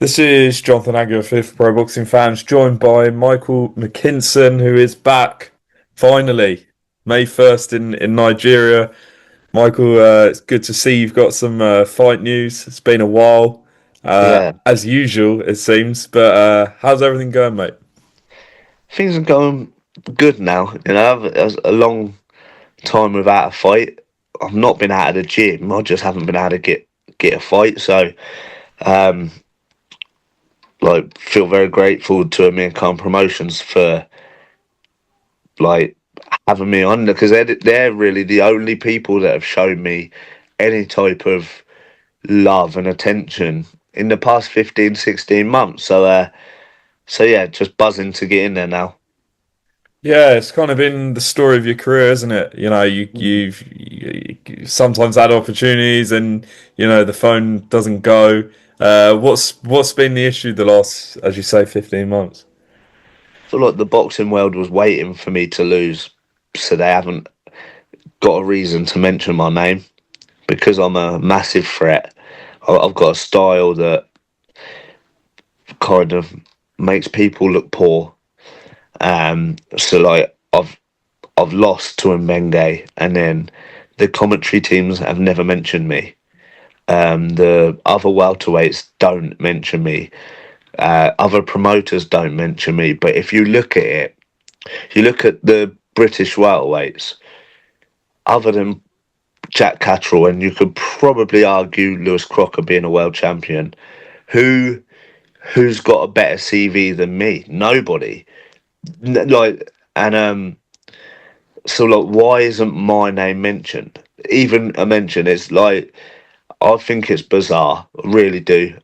This is Jonathan Agger, Fifth Pro Boxing Fans, joined by Michael McKinson, who is back finally May 1st in Nigeria. Michael, it's good to see you've got some fight news. It's been a while, Yeah, as usual, it seems. But how's everything going, mate? things are going good now. It was a long time without a fight. I've not been out of the gym. I just haven't been able to get a fight. So, um, feel very grateful to American Promotions for like having me on because they're really the only people that have shown me any type of love and attention in the past 15, 16 months. So yeah, just buzzing to get in there now. Yeah, it's kind of been the story of your career, isn't it? You know, you sometimes had opportunities, and the phone doesn't go. What's been the issue the last, as you say, 15 months? Feel like the boxing world was waiting for me to lose, so they haven't got a reason to mention my name because I'm a massive threat. I've got a style that kind of makes people look poor. So I've lost to Mbenge, and then the commentary teams have never mentioned me. The other welterweights don't mention me. Other promoters don't mention me. But if you look at it, you look at the British welterweights, other than Jack Catterall, and you could probably argue Lewis Crocker being a world champion. Who who's got a better CV than me? Nobody. Like and so like why isn't my name mentioned? Even a mention. It's like I think it's bizarre. I really do.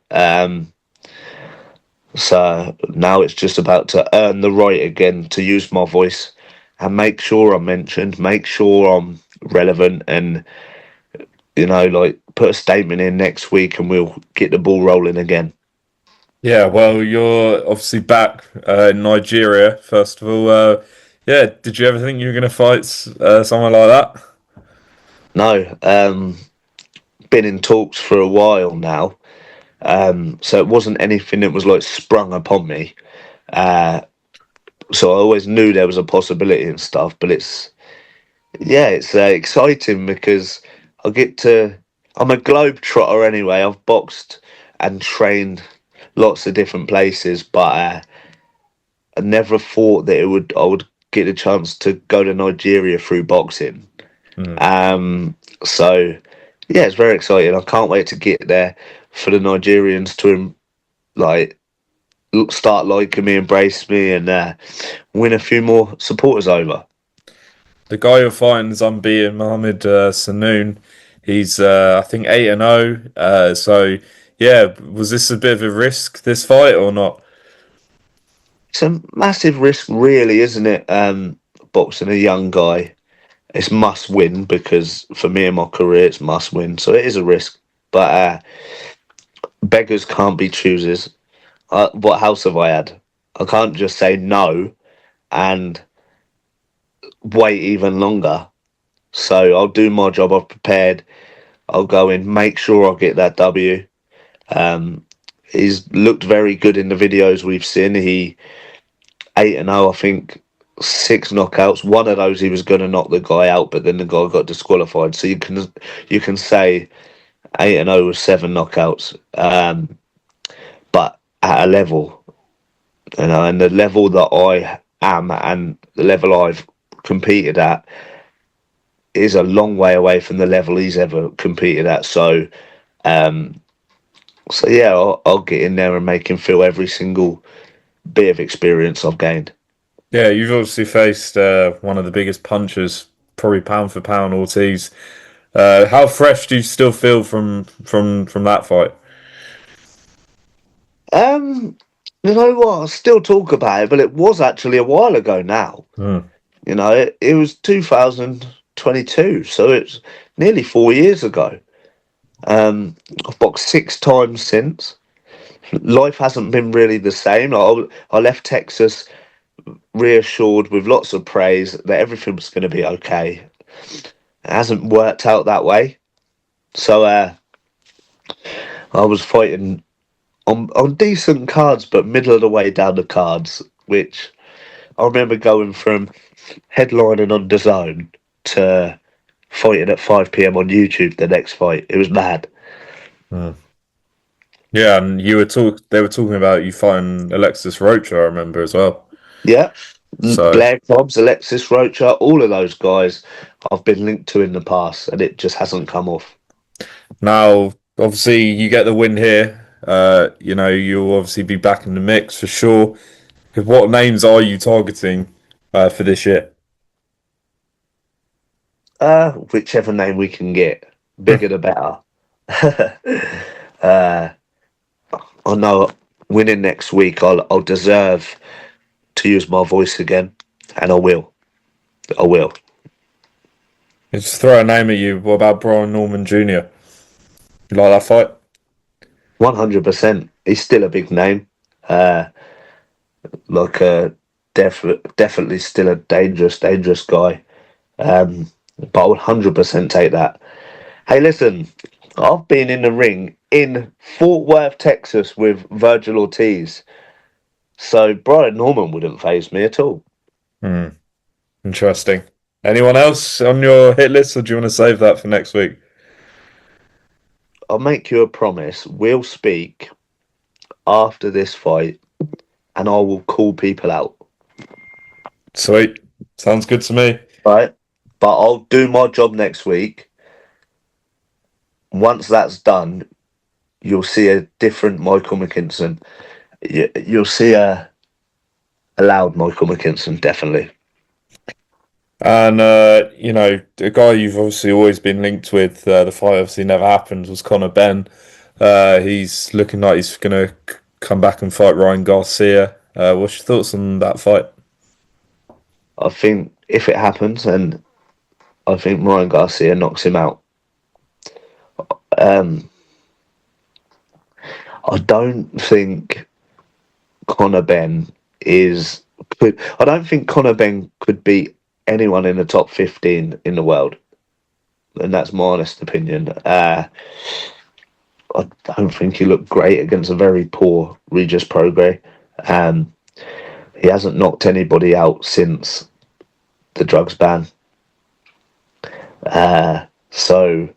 So now it's just about to earn the right again to use my voice and make sure I'm mentioned, make sure I'm relevant, and put a statement in next week and we'll get the ball rolling again. Yeah, well, you're obviously back in Nigeria. First of all, yeah, did you ever think you were going to fight someone like that? No, been in talks for a while now. So it wasn't anything that was like sprung upon me. Uh, so I always knew there was a possibility and stuff, but it's exciting because I get to. I'm a globe trotter anyway. I've boxed and trained lots of different places, but I never thought that it would. I would get a chance to go to Nigeria through boxing. Hmm. So yeah, it's very exciting. I can't wait to get there for the Nigerians to like start liking me, embrace me, and win a few more supporters over. The guy you're fighting is unbeaten, Mohammed Sahnoun. He's, I think, 8-0. So, yeah, was this a bit of a risk, this fight, or not? It's a massive risk, really, isn't it? Boxing a young guy, it's must win because for me in my career, it's must win. So it is a risk, but beggars can't be choosers. What house have I had? I can't just say no and wait even longer. So I'll do my job. I've prepared. I'll go in, make sure I get that W. Um, he's looked very good in the videos we've seen. He 8-0, I think, 6 knockouts. One of those he was going to knock the guy out, but then the guy got disqualified. So you can say 8-0 with 7 knockouts, but at a level, and the level that I am and the level I've competed at is a long way away from the level he's ever competed at. Um, so yeah, I'll get in there and make him feel every single bit of experience I've gained. Yeah, you've obviously faced one of the biggest punchers, probably pound for pound, Ortiz. How fresh do you still feel from that fight? Um, you know what? I still talk about it, but it was actually a while ago now. Hmm. It was 2022, so it's nearly 4 years ago. I've boxed 6 times since. Life hasn't been really the same. I left Texas reassured with lots of praise that everything was going to be okay. It hasn't worked out that way. So I was fighting on decent cards, but middle of the way down the cards, which I remember going from headlining on DAZN to fighting at 5 p.m. on YouTube the next fight. It was mad. Yeah, and they were talking about you fighting Alexis Rocha, I remember as well. Yeah. So Blair Cobbs, Alexis Rocha, all of those guys I've been linked to in the past, and it just hasn't come off. now, obviously, you get the win here. You'll obviously be back in the mix for sure. What names are you targeting for this year? Whichever name we can get, bigger the better. I know winning next week, I'll deserve to use my voice again, and I will. I will. Just throw a name at you. What about Brian Norman Jr.? You like that fight? 100%. He's still a big name. Like definitely still a dangerous guy. But I would 100% take that. Hey, listen, I've been in the ring in Fort Worth, Texas with Virgil Ortiz. So Brian Norman wouldn't faze me at all. Interesting. Anyone else on your hit list, or do you want to save that for next week? I'll make you a promise. We'll speak after this fight and I will call people out. Sweet. Sounds good to me. Right? But I'll do my job next week. Once that's done, you'll see a different Michael McKinson. You'll see a loud Michael McKinson, definitely. And, the guy you've obviously always been linked with, the fight obviously never happened, was Conor Benn. He's looking like he's going to come back and fight Ryan Garcia. What's your thoughts on that fight? I think if it happens, and I think Ryan Garcia knocks him out. I don't think Conor Benn I don't think Conor Benn could beat anyone in the top 15 in the world, and that's my honest opinion. I don't think he looked great against a very poor Regis Prograis. He hasn't knocked anybody out since the drugs ban. So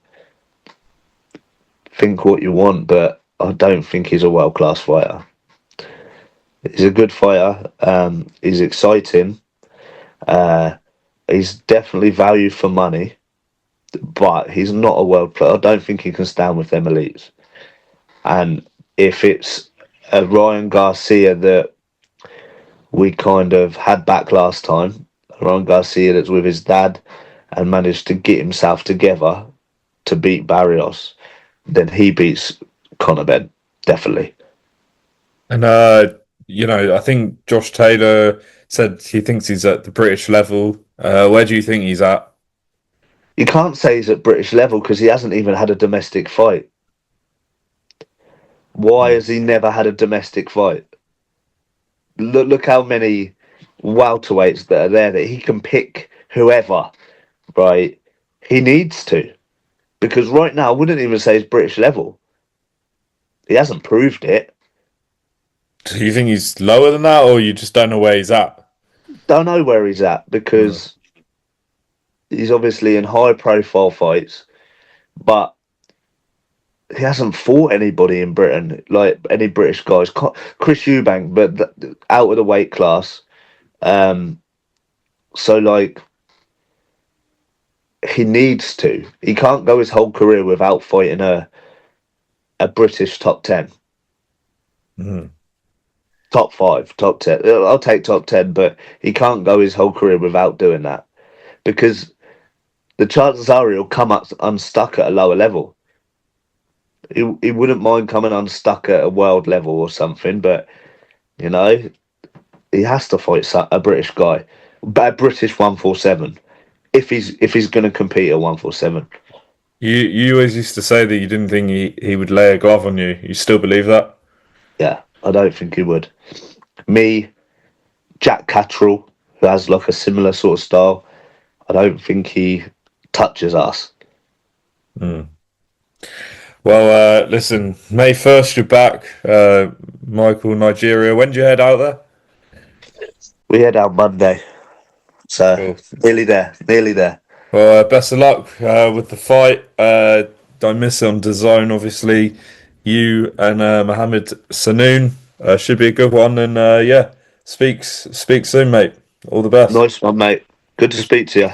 think what you want, but I don't think he's a world-class fighter. He's a good fighter. He's exciting. He's definitely value for money, but he's not a world player. I don't think he can stand with them elites. And if it's a Ryan Garcia that we kind of had back last time, Ryan Garcia that's with his dad and managed to get himself together to beat Barrios, then he beats Conor Benn, definitely. And, I think Josh Taylor said he thinks he's at the British level. Where do you think he's at? You can't say he's at British level because he hasn't even had a domestic fight. Why has he never had a domestic fight? Look how many welterweights that are there that he can pick whoever, right? He needs to. Because right now, I wouldn't even say he's British level. He hasn't proved it. Do you think he's lower than that, or you just don't know where he's at? Don't know where he's at because he's obviously in high profile fights, but he hasn't fought anybody in Britain, like any British guys. Chris Eubank, but out of the weight class. So, like, he needs to. He can't go his whole career without fighting a British top 10. Top 5, top 10. I'll take top 10, but he can't go his whole career without doing that because the chances are he'll come up unstuck at a lower level. He wouldn't mind coming unstuck at a world level or something, but, he has to fight a British guy, a British 147, if he's going to compete at 147. You always used to say that you didn't think he would lay a glove on you. You still believe that? Yeah, I don't think he would. Me, Jack Catterall, who has like a similar sort of style, I don't think he touches us. Well, listen, May 1st, you're back. Michael, Nigeria. When do you head out there? We head out Monday, so Cool. nearly there, nearly there. Well, best of luck with the fight. Don't miss it on DAZN, obviously. You and Mohammed Sahnoun should be a good one. And yeah, speak soon, mate. All the best. Nice one, mate. Good to speak to you.